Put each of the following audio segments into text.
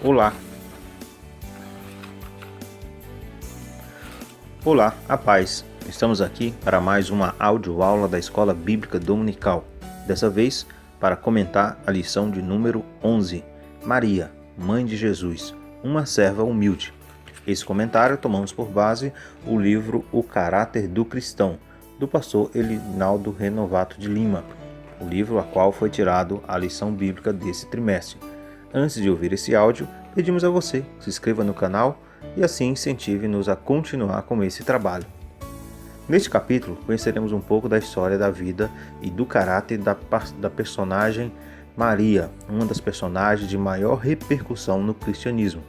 Olá, a paz. Estamos aqui para mais uma audioaula da Escola Bíblica Dominical. Dessa vez, para comentar a lição de número 11, Maria, Mãe de Jesus, uma serva humilde. Esse comentário tomamos por base o livro O Caráter do Cristão, do pastor Elinaldo Renovato de Lima, o livro a qual foi tirado a lição bíblica desse trimestre. Antes de ouvir esse áudio, pedimos a você que se inscreva no canal e assim incentive-nos a continuar com esse trabalho. Neste capítulo, conheceremos um pouco da história da vida e do caráter da personagem Maria, uma das personagens de maior repercussão no cristianismo.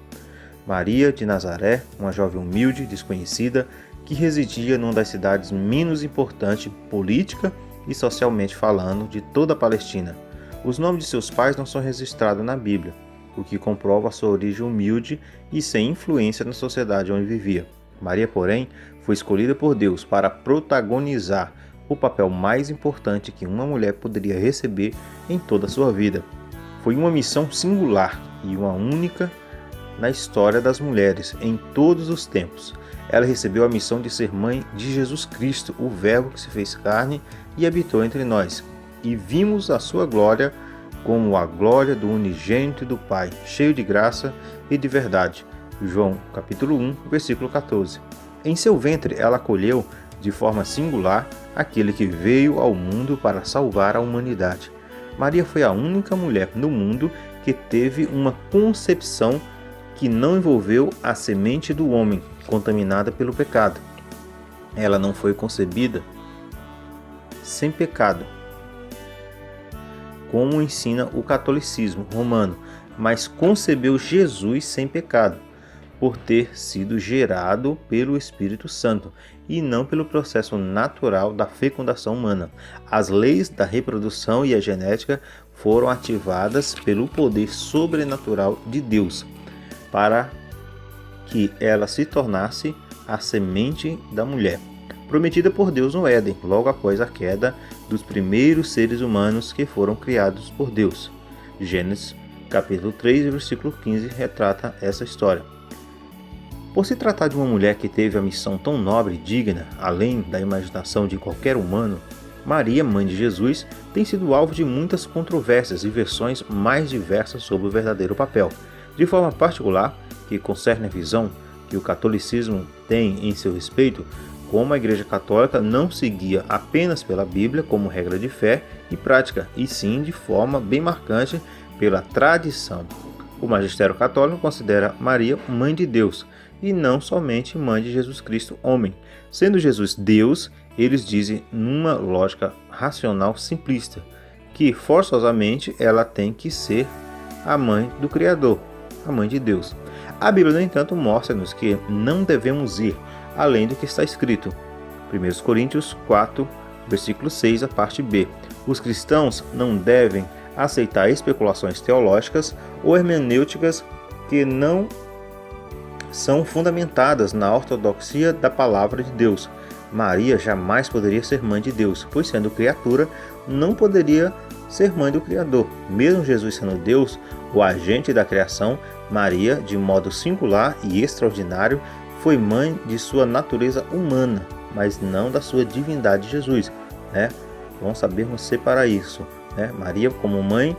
Maria de Nazaré, uma jovem humilde, desconhecida, que residia numa das cidades menos importantes política e socialmente falando de toda a Palestina. Os nomes de seus pais não são registrados na Bíblia, o que comprova sua origem humilde e sem influência na sociedade onde vivia. Maria, porém, foi escolhida por Deus para protagonizar o papel mais importante que uma mulher poderia receber em toda a sua vida. Foi uma missão singular e uma única na história das mulheres em todos os tempos. Ela recebeu a missão de ser mãe de Jesus Cristo, o Verbo que se fez carne e habitou entre nós. E vimos a sua glória como a glória do unigênito do Pai, cheio de graça e de verdade. João, capítulo 1, versículo 14. Em seu ventre ela acolheu, de forma singular, aquele que veio ao mundo para salvar a humanidade. Maria foi a única mulher no mundo que teve uma concepção que não envolveu a semente do homem, contaminada pelo pecado. Ela não foi concebida sem pecado, como ensina o catolicismo romano, mas concebeu Jesus sem pecado, por ter sido gerado pelo Espírito Santo e não pelo processo natural da fecundação humana. As leis da reprodução e a genética foram ativadas pelo poder sobrenatural de Deus, para que ela se tornasse a semente da mulher, prometida por Deus no Éden, logo após a queda dos primeiros seres humanos que foram criados por Deus. Gênesis, capítulo 3, versículo 15, retrata essa história. Por se tratar de uma mulher que teve a missão tão nobre e digna, além da imaginação de qualquer humano, Maria, mãe de Jesus, tem sido alvo de muitas controvérsias e versões mais diversas sobre o verdadeiro papel. De forma particular, que concerne a visão que o catolicismo tem em seu respeito, como a Igreja Católica não seguia apenas pela Bíblia como regra de fé e prática, e sim de forma bem marcante pela tradição. O magistério católico considera Maria mãe de Deus, e não somente mãe de Jesus Cristo, homem. Sendo Jesus Deus, eles dizem numa lógica racional simplista, que forçosamente ela tem que ser a mãe do Criador, a mãe de Deus. A Bíblia, no entanto, mostra-nos que não devemos ir além do que está escrito. 1 Coríntios 4, versículo 6, a parte B. Os cristãos não devem aceitar especulações teológicas ou hermenêuticas que não são fundamentadas na ortodoxia da palavra de Deus. Maria jamais poderia ser mãe de Deus, pois sendo criatura, não poderia ser mãe do Criador. Mesmo Jesus sendo Deus, o agente da criação, Maria, de modo singular e extraordinário, foi mãe de sua natureza humana, mas não da sua divindade Jesus. Vamos sabermos separar isso. Maria como mãe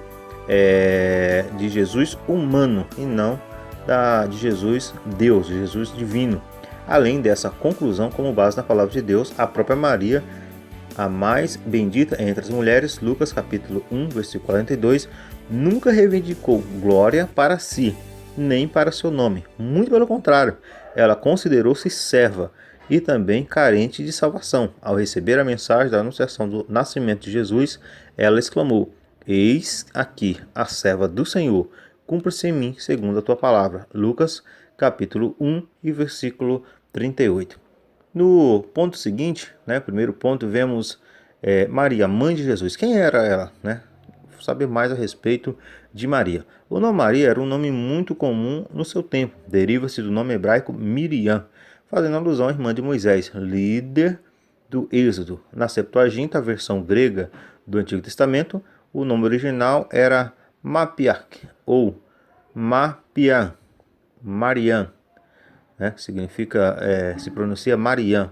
de Jesus humano e não de Jesus Deus, de Jesus divino. Além dessa conclusão, como base na palavra de Deus, a própria Maria, a mais bendita entre as mulheres, Lucas capítulo 1, versículo 42, nunca reivindicou glória para si, nem para seu nome. Muito pelo contrário, ela considerou-se serva e também carente de salvação. Ao receber a mensagem da anunciação do nascimento de Jesus, ela exclamou: "Eis aqui a serva do Senhor, cumpra-se em mim segundo a tua palavra." Lucas capítulo 1 e versículo 38. No ponto seguinte, primeiro ponto, vemos Maria, mãe de Jesus. Quem era ela? Saber mais a respeito de Maria. O nome Maria era um nome muito comum no seu tempo. Deriva-se do nome hebraico Miriam, fazendo alusão à irmã de Moisés, líder do Êxodo. Na Septuaginta, a versão grega do Antigo Testamento, o nome original era Mapiach, ou Mapian, Marian, né, que significa, se pronuncia Marian.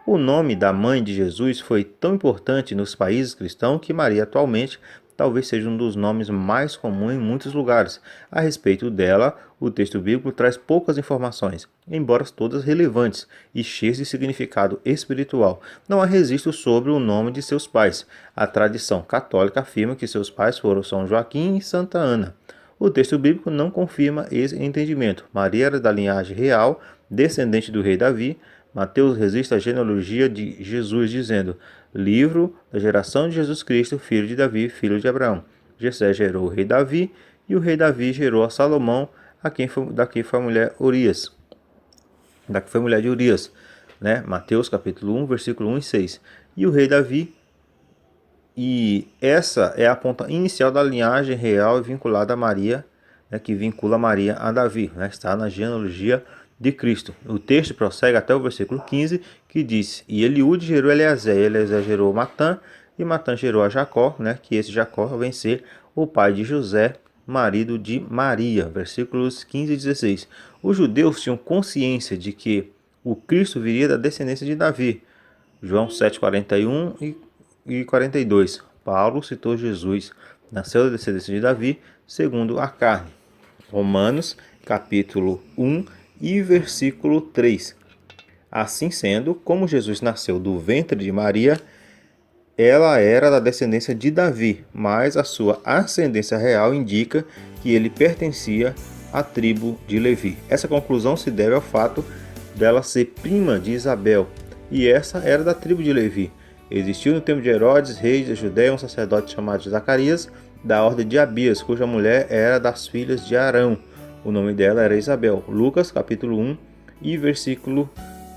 O nome da mãe de Jesus foi tão importante nos países cristãos que Maria atualmente talvez seja um dos nomes mais comuns em muitos lugares. A respeito dela, o texto bíblico traz poucas informações, embora todas relevantes e cheias de significado espiritual. Não há registro sobre o nome de seus pais. A tradição católica afirma que seus pais foram São Joaquim e Santa Ana. O texto bíblico não confirma esse entendimento. Maria era da linhagem real, descendente do rei Davi. Mateus registra a genealogia de Jesus, dizendo: livro da geração de Jesus Cristo, filho de Davi, filho de Abraão. Jessé gerou o rei Davi, e o rei Davi gerou a Salomão, daqui foi a mulher Urias. Daqui foi a mulher de Urias, né? Mateus capítulo 1, versículo 1 e 6. E o rei Davi, e essa é a ponta inicial da linhagem real vinculada a Maria, né, que vincula Maria a Davi, né? Está na genealogia de Cristo. O texto prossegue até o versículo 15, que diz: e Eliúde gerou Eleazar, e Eleazar gerou Matã, e Matã gerou a Jacó, né, que esse Jacó vem ser o pai de José, marido de Maria. Versículos 15 e 16. Os judeus tinham consciência de que o Cristo viria da descendência de Davi. João 7, 41 e 42. Paulo citou Jesus, nasceu da descendência de Davi, segundo a carne. Romanos capítulo 1 e versículo 3. Assim sendo, como Jesus nasceu do ventre de Maria, ela era da descendência de Davi, mas a sua ascendência real indica que ele pertencia à tribo de Levi. Essa conclusão se deve ao fato dela ser prima de Isabel, e essa era da tribo de Levi. Existiu no tempo de Herodes, rei da Judéia, um sacerdote chamado Zacarias, da ordem de Abias, cuja mulher era das filhas de Arão. O nome dela era Isabel. Lucas, capítulo 1 e versículo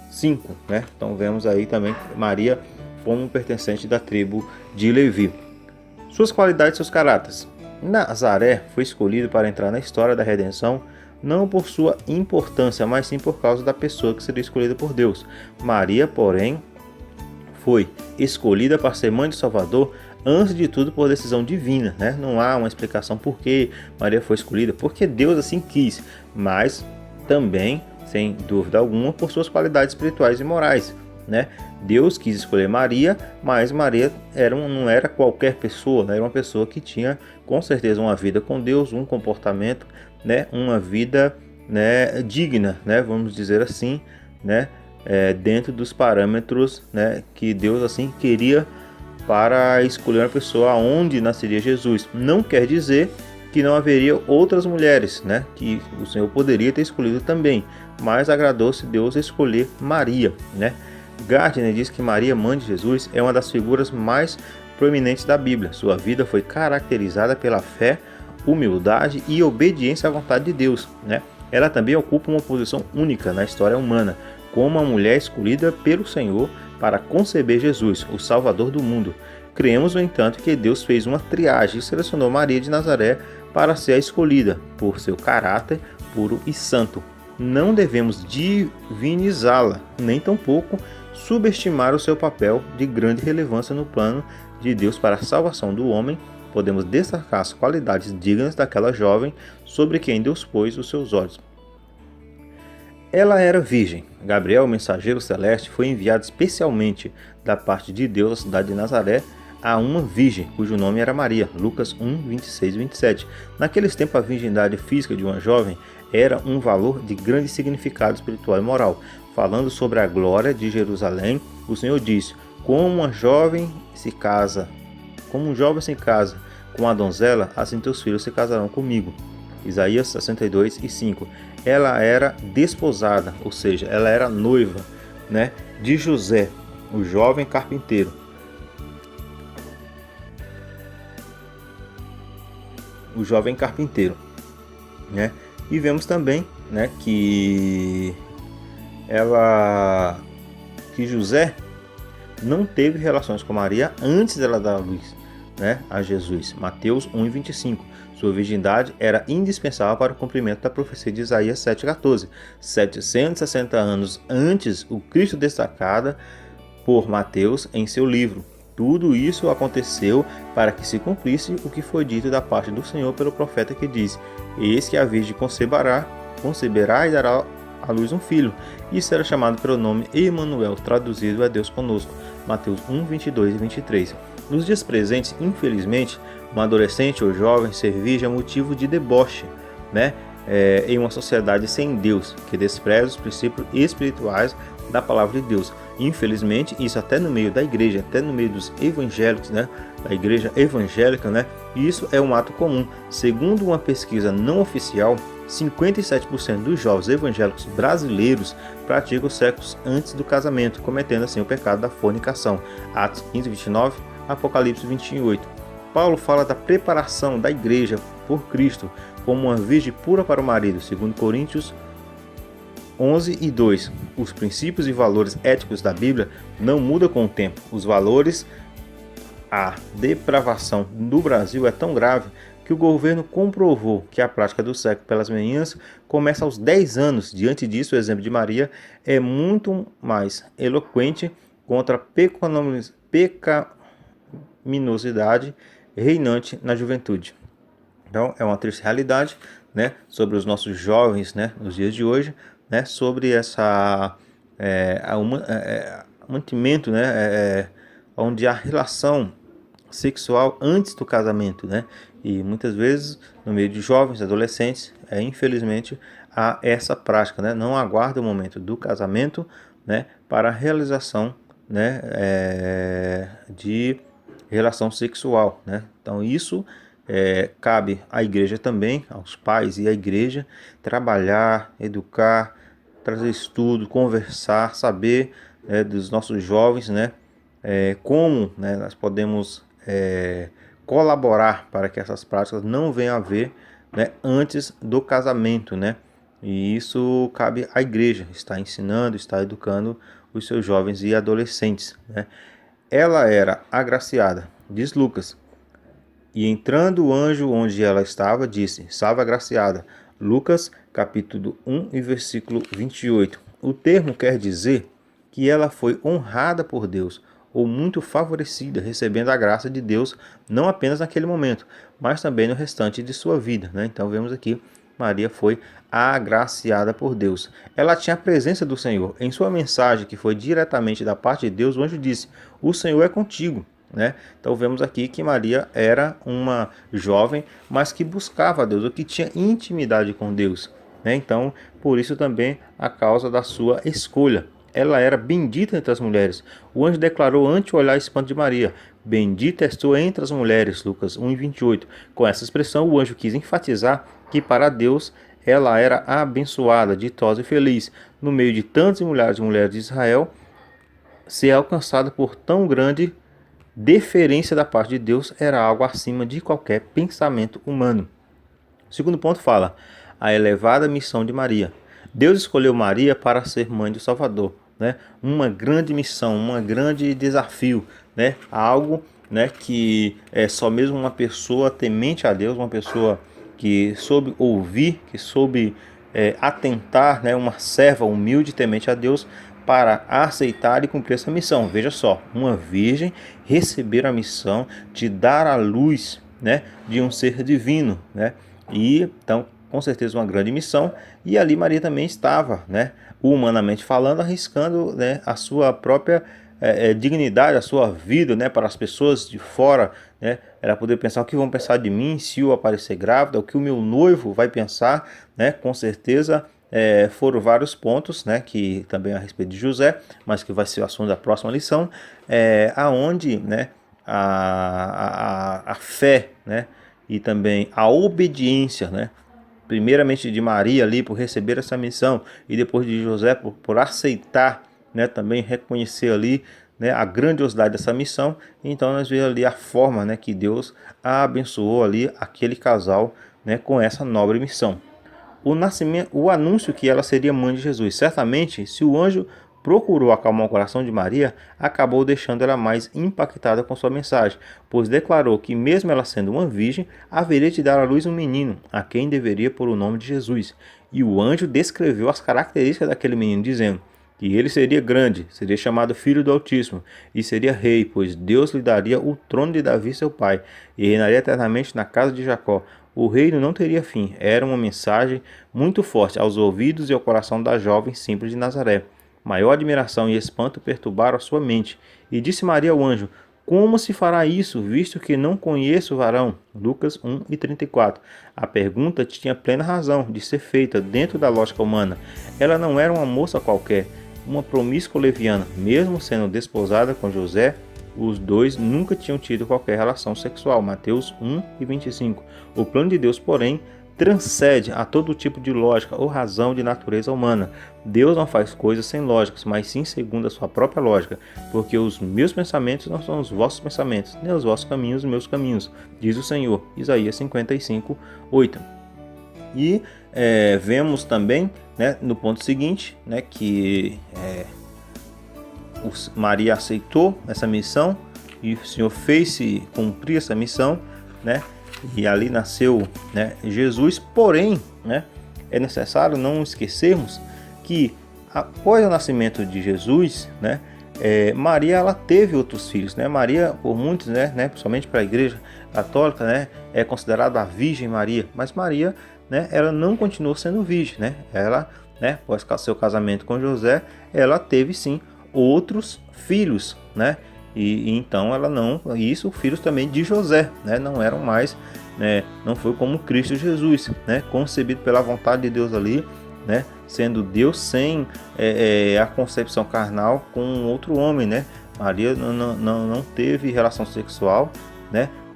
5. Né? Então vemos aí também Maria como pertencente da tribo de Levi. Suas qualidades e seus caráteres. Nazaré foi escolhido para entrar na história da redenção não por sua importância, mas sim por causa da pessoa que seria escolhida por Deus. Maria, porém, foi escolhida para ser mãe do Salvador antes de tudo por decisão divina, né? Não há uma explicação por que Maria foi escolhida, porque Deus assim quis, mas também, sem dúvida alguma, por suas qualidades espirituais e morais, né? Deus quis escolher Maria, mas Maria não era qualquer pessoa, né? Era uma pessoa que tinha com certeza uma vida com Deus, um comportamento, né? Uma vida, né, digna, né? Vamos dizer assim, né? Dentro dos parâmetros, né, que Deus assim queria para escolher uma pessoa aonde nasceria Jesus. Não quer dizer que não haveria outras mulheres, né, que o Senhor poderia ter escolhido também, mas agradou-se Deus escolher Maria, né? Gardner diz que Maria, mãe de Jesus, é uma das figuras mais proeminentes da Bíblia. Sua vida foi caracterizada pela fé, humildade e obediência à vontade de Deus, né? Ela também ocupa uma posição única na história humana, como a mulher escolhida pelo Senhor para conceber Jesus, o Salvador do mundo. Cremos, no entanto, que Deus fez uma triagem e selecionou Maria de Nazaré para ser a escolhida, por seu caráter puro e santo. Não devemos divinizá-la, nem tampouco subestimar o seu papel de grande relevância no plano de Deus para a salvação do homem. Podemos destacar as qualidades dignas daquela jovem sobre quem Deus pôs os seus olhos. Ela era virgem. Gabriel, o mensageiro celeste, foi enviado especialmente da parte de Deus à cidade de Nazaré a uma virgem, cujo nome era Maria. Lucas 1, 26 e 27. Naqueles tempos, a virgindade física de uma jovem era um valor de grande significado espiritual e moral. Falando sobre a glória de Jerusalém, o Senhor disse: como um jovem se casa com a donzela, assim teus filhos se casarão comigo. Isaías 62 e 5. Ela era desposada, ou seja, ela era noiva, né, de José, o jovem carpinteiro. Né? E vemos também, né, que José não teve relações com Maria antes dela dar a luz, né, a Jesus. Mateus 1 e 25. Sua virgindade era indispensável para o cumprimento da profecia de Isaías 7,14. 760 anos antes, o Cristo destacado por Mateus em seu livro. Tudo isso aconteceu para que se cumprisse o que foi dito da parte do Senhor pelo profeta que diz: Eis que a virgem conceberá e dará à luz um filho, e será chamado pelo nome Emanuel, traduzido é Deus conosco. Mateus 1, 22 e 23. Nos dias presentes, infelizmente, um adolescente ou jovem ser virgem é motivo de deboche, né? Em uma sociedade sem Deus, que despreza os princípios espirituais da palavra de Deus. Infelizmente, isso até no meio da igreja, até no meio dos evangélicos, né? Da igreja evangélica, né? Isso é um ato comum. Segundo uma pesquisa não oficial, 57% dos jovens evangélicos brasileiros praticam sexo antes do casamento, cometendo assim o pecado da fornicação. Atos 15, 29, Apocalipse 28. Paulo fala da preparação da igreja por Cristo como uma virgem pura para o marido, segundo Coríntios 11 e 2. Os princípios e valores éticos da Bíblia não mudam com o tempo. Os valores, a depravação no Brasil é tão grave que o governo comprovou que a prática do sexo pelas meninas começa aos 10 anos. Diante disso, o exemplo de Maria é muito mais eloquente contra a pecaminosidade reinante na juventude. Então, é uma triste realidade, né, sobre os nossos jovens, né, nos dias de hoje, né, sobre essa mantimento, né, onde a relação sexual antes do casamento, né, e muitas vezes no meio de jovens, adolescentes, infelizmente há essa prática, né, não aguarda o momento do casamento, né, para a realização, né, de relação sexual, né. Então isso cabe à igreja também, aos pais e à igreja, trabalhar, educar, trazer estudo, conversar, saber dos nossos jovens, né, como, né, nós podemos colaborar para que essas práticas não venham a haver, né, antes do casamento, né, e isso cabe à igreja, está ensinando, está educando os seus jovens e adolescentes, né. Ela era agraciada, diz Lucas, e entrando o anjo onde ela estava, disse: Salve agraciada. Lucas, capítulo 1 e versículo 28. O termo quer dizer que ela foi honrada por Deus, ou muito favorecida, recebendo a graça de Deus, não apenas naquele momento, mas também no restante de sua vida, né? Então vemos aqui, Maria foi agraciada por Deus. Ela tinha a presença do Senhor. Em sua mensagem, que foi diretamente da parte de Deus, o anjo disse: O Senhor é contigo. Né? Então vemos aqui que Maria era uma jovem, mas que buscava a Deus, ou que tinha intimidade com Deus, né? Então por isso também a causa da sua escolha. Ela era bendita entre as mulheres. O anjo declarou ante o olhar espanto de Maria: Bendita és tu entre as mulheres. Lucas 1:28. Com essa expressão o anjo quis enfatizar que para Deus ela era abençoada, ditosa e feliz. No meio de tantas mulheres de Israel, ser alcançada por tão grande deferência da parte de Deus era algo acima de qualquer pensamento humano. O segundo ponto fala a elevada missão de Maria. Deus escolheu Maria para ser mãe do Salvador, né? Uma grande missão, um grande desafio, né? Algo, né, que só mesmo uma pessoa temente a Deus, uma pessoa que soube ouvir, que soube atentar, né, uma serva humilde temente a Deus, para aceitar e cumprir essa missão. Veja só, uma virgem receber a missão de dar à luz, né, de um ser divino, né? E então, com certeza, uma grande missão. E ali Maria também estava, né, humanamente falando, arriscando, né, a sua própria dignidade, a sua vida, né, para as pessoas de fora, né? Ela poder pensar: o que vão pensar de mim se eu aparecer grávida, o que o meu noivo vai pensar, né? Com certeza foram vários pontos, né, que também a respeito de José, mas que vai ser o assunto da próxima lição, aonde, né, a fé, né, e também a obediência, né, primeiramente de Maria ali por receber essa missão, e depois de José por aceitar, né, também reconhecer ali, né, a grandiosidade dessa missão. Então nós vemos ali a forma, né, que Deus abençoou ali aquele casal, né, com essa nobre missão. O anúncio que ela seria mãe de Jesus. Certamente, se o anjo procurou acalmar o coração de Maria, acabou deixando ela mais impactada com sua mensagem, pois declarou que, mesmo ela sendo uma virgem, haveria de dar à luz um menino, a quem deveria pôr o nome de Jesus. E o anjo descreveu as características daquele menino, dizendo: que ele seria grande, seria chamado Filho do Altíssimo, e seria rei, pois Deus lhe daria o trono de Davi seu pai, e reinaria eternamente na casa de Jacó. O reino não teria fim. Era uma mensagem muito forte aos ouvidos e ao coração da jovem simples de Nazaré. Maior admiração e espanto perturbaram a sua mente, e disse Maria ao anjo: como se fará isso, visto que não conheço o varão? Lucas 1:34. A pergunta tinha plena razão de ser feita dentro da lógica humana. Ela não era uma moça qualquer, uma promíscua leviana. Mesmo sendo desposada com José, os dois nunca tinham tido qualquer relação sexual. Mateus 1:25. O plano de Deus, porém, transcende a todo tipo de lógica ou razão de natureza humana. Deus não faz coisas sem lógicas, mas sim segundo a sua própria lógica, porque os meus pensamentos não são os vossos pensamentos, nem os vossos caminhos os meus caminhos, diz o Senhor. Isaías 55:8. E vemos também, no ponto seguinte, que Maria aceitou essa missão e o Senhor fez-se cumprir essa missão, e ali nasceu Jesus. Porém, é necessário não esquecermos que após o nascimento de Jesus, Maria ela teve outros filhos. Maria, por muitos, principalmente para a igreja católica, é considerada a Virgem Maria, mas Maria, ela não continuou sendo virgem. Ela, após seu casamento com José, ela teve sim outros filhos, e então ela não, isso filhos também de José, não eram mais, não foi como Cristo Jesus, concebido pela vontade de Deus ali, sendo Deus sem a concepção carnal com outro homem, Maria não teve relação sexual,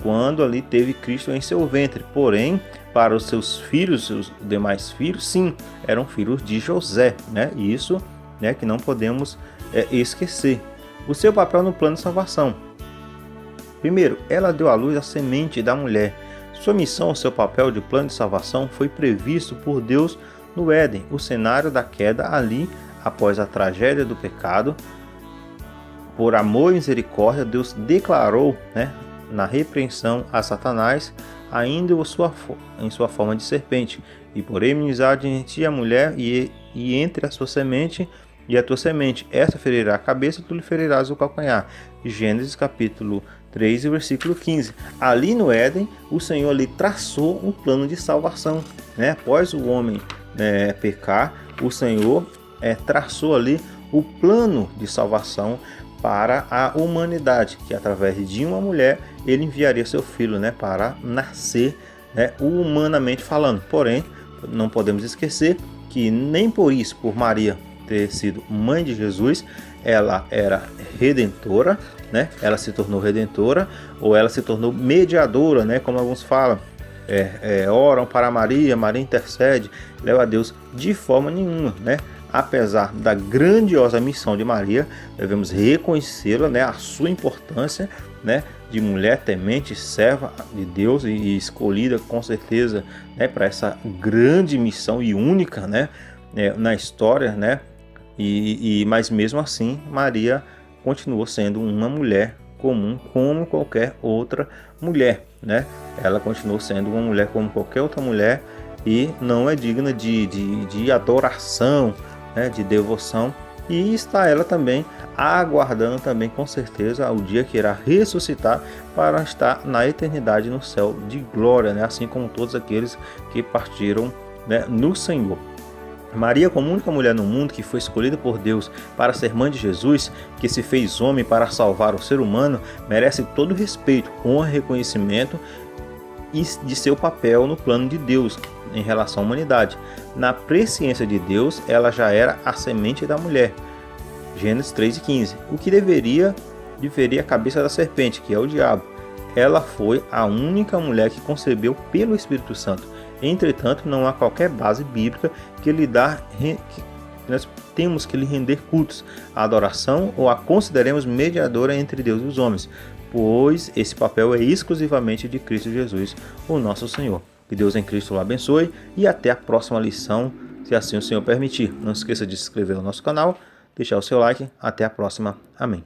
quando ali teve Cristo em seu ventre. Porém, para os seus filhos, os demais filhos, sim, eram filhos de José, e isso, que não podemos esquecer. O seu papel no plano de salvação. Primeiro, ela deu à luz a semente da mulher. Sua missão, seu papel de plano de salvação foi previsto por Deus no Éden, o cenário da queda ali, após a tragédia do pecado. Por amor e misericórdia, Deus declarou, na repreensão a Satanás, ainda em sua forma de serpente, e por inimizade entre ti e a mulher, e entre a sua semente e a tua semente, esta ferirá a cabeça, tu lhe ferirás o calcanhar. Gênesis capítulo 3, versículo 15. Ali no Éden, o Senhor ali traçou um plano de salvação. Após o homem pecar, o Senhor traçou ali o plano de salvação para a humanidade, que através de uma mulher, ele enviaria seu filho para nascer, humanamente falando. Porém, não podemos esquecer que nem por isso, por Maria ter sido mãe de Jesus, ela era redentora, ela se tornou redentora, ou ela se tornou mediadora, como alguns falam, oram para Maria, Maria intercede, leva a Deus, de forma nenhuma, apesar da grandiosa missão de Maria, devemos reconhecê-la, a sua importância, de mulher temente, serva de Deus e escolhida com certeza, para essa grande missão e única, na história, mas mesmo assim Maria continuou sendo uma mulher comum como qualquer outra mulher, Ela continuou sendo uma mulher como qualquer outra mulher e não é digna de adoração, de devoção, e está ela também aguardando também com certeza o dia que irá ressuscitar para estar na eternidade no céu de glória, assim como todos aqueles que partiram, no Senhor. Maria, como única mulher no mundo que foi escolhida por Deus para ser mãe de Jesus, que se fez homem para salvar o ser humano, merece todo o respeito, honra e reconhecimento de seu papel no plano de Deus em relação à humanidade. Na presciência de Deus, ela já era a semente da mulher. Gênesis 3:15. O que deveria diferir a cabeça da serpente, que é o diabo. Ela foi a única mulher que concebeu pelo Espírito Santo. Entretanto, não há qualquer base bíblica que nós temos que lhe render cultos, a adoração ou a consideremos mediadora entre Deus e os homens, pois esse papel é exclusivamente de Cristo Jesus, o nosso Senhor. Que Deus em Cristo o abençoe e até a próxima lição, se assim o Senhor permitir. Não esqueça de se inscrever no nosso canal, deixar o seu like. Até a próxima. Amém.